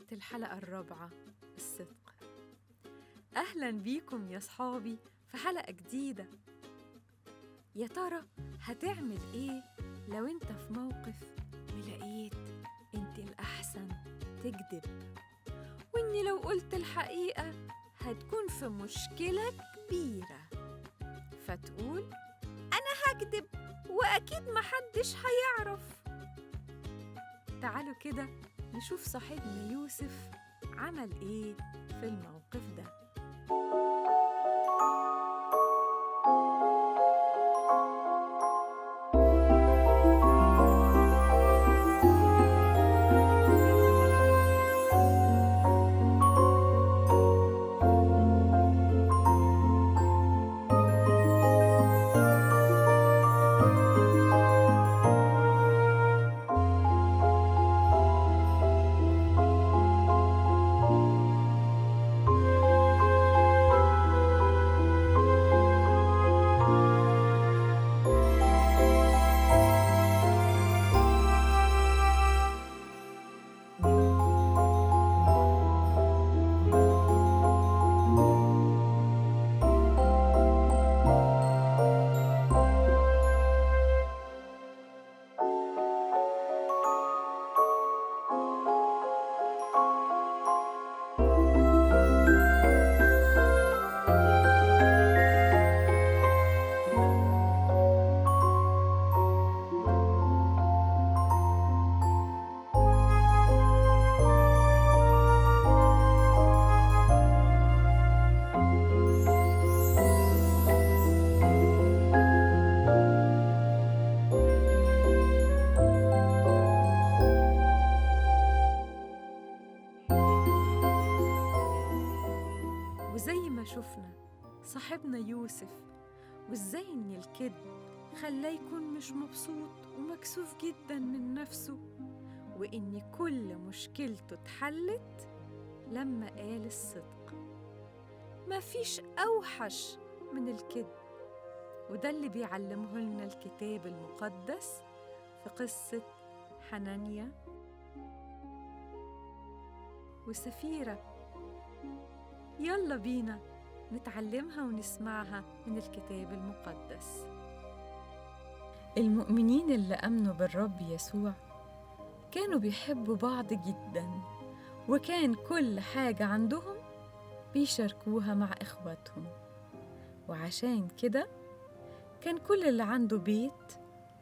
وقت الحلقة الرابعة، الصدق. أهلاً بيكم يا صحابي في حلقة جديدة. يا ترى هتعمل إيه لو أنت في موقف ولقيت أنت الأحسن تكذب، وإني لو قلت الحقيقة هتكون في مشكلة كبيرة، فتقول أنا هكذب وأكيد محدش هيعرف. تعالوا كده نشوف صاحبنا يوسف عمل إيه في الموقف ده. وزي ما شفنا صاحبنا يوسف، وإزاي إن الكذب خلاه يكون مش مبسوط ومكسوف جداً من نفسه، وإن كل مشكلته اتحلت لما قال الصدق. مفيش أوحش من الكذب، وده اللي بيعلمه لنا الكتاب المقدس في قصة حنانيا وسفيرة. يلا بينا نتعلمها ونسمعها من الكتاب المقدس. المؤمنين اللي آمنوا بالرب يسوع كانوا بيحبوا بعض جداً، وكان كل حاجة عندهم بيشاركوها مع إخواتهم، وعشان كده كان كل اللي عنده بيت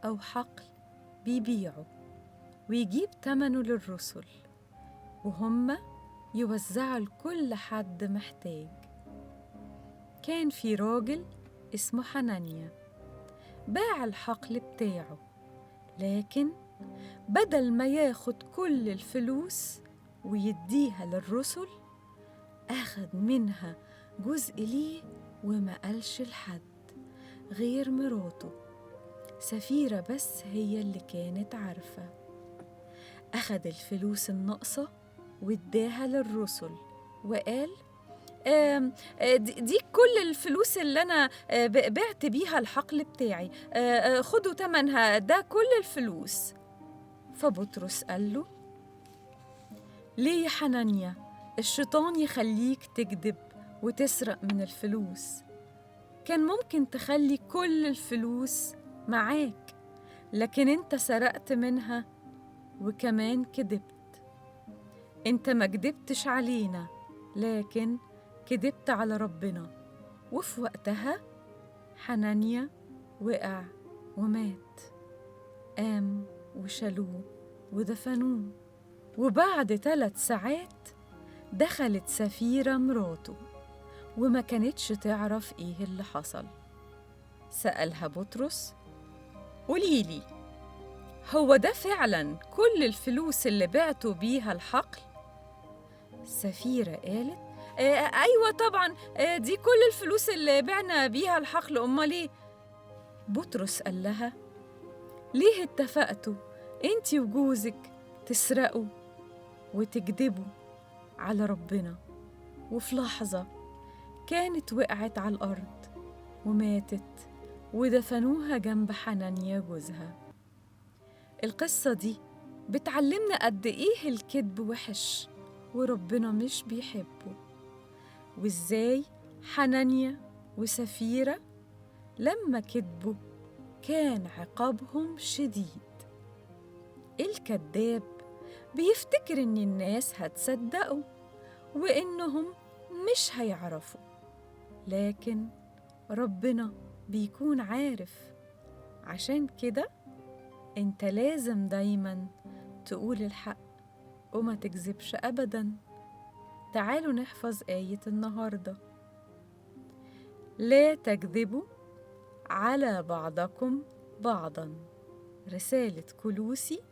أو حقل بيبيعه ويجيب تمنه للرسل، وهم يوزعوا لكل حد محتاج. كان في راجل اسمه حنانيا باع الحقل بتاعه، لكن بدل ما ياخد كل الفلوس ويديها للرسل، أخد منها جزء ليه وما قالش لحد غير مراته سفيرة، بس هي اللي كانت عارفة. أخد الفلوس الناقصة واداها للرسل وقال دي كل الفلوس اللي أنا بعت بيها الحقل بتاعي، خدوا تمنها، ده كل الفلوس. فبطرس قال له ليه يا حنانيا الشيطان يخليك تكذب وتسرق من الفلوس؟ كان ممكن تخلي كل الفلوس معاك، لكن انت سرقت منها وكمان كذبت. انت ما كذبتش علينا، لكن كذبت على ربنا. وفي وقتها حنانيا وقع ومات، قام وشالوه ودفنوه. وبعد 3 ساعات دخلت سفيرة مراته وما كانتش تعرف ايه اللي حصل. سألها بطرس قوليلي، هو ده فعلا كل الفلوس اللي بعتوا بيها الحقل؟ سفيرة قالت أيوة طبعا، دي كل الفلوس اللي بعنا بيها الحقل. أمال ليه؟ بطرس قال لها ليه اتفقتوا انتي وجوزك تسرقوا وتكذبوا على ربنا؟ وفي لحظة كانت وقعت على الأرض وماتت، ودفنوها جنب حنانيا جوزها. القصة دي بتعلمنا قد إيه الكذب وحش وربنا مش بيحبه، وإزاي حنانيا وسفيرة لما كذبوا كان عقابهم شديد. الكذاب بيفتكر إن الناس هتصدقه وإنهم مش هيعرفوا، لكن ربنا بيكون عارف. عشان كده انت لازم دايما تقول الحق وما تكذبش أبدا. تعالوا نحفظ آية النهاردة: لا تكذبوا على بعضكم بعضا. رسالة كولوسي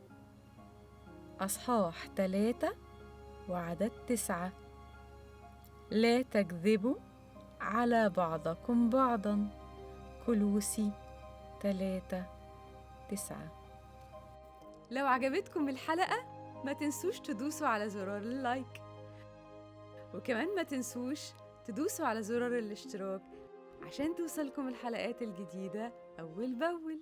أصحاح 3 وعدد 9. لا تكذبوا على بعضكم بعضا. كولوسي 3:9. لو عجبتكم الحلقة ما تنسوش تدوسوا على زرار اللايك، وكمان ما تنسوش تدوسوا على زرار الاشتراك عشان توصلكم الحلقات الجديدة أول بأول.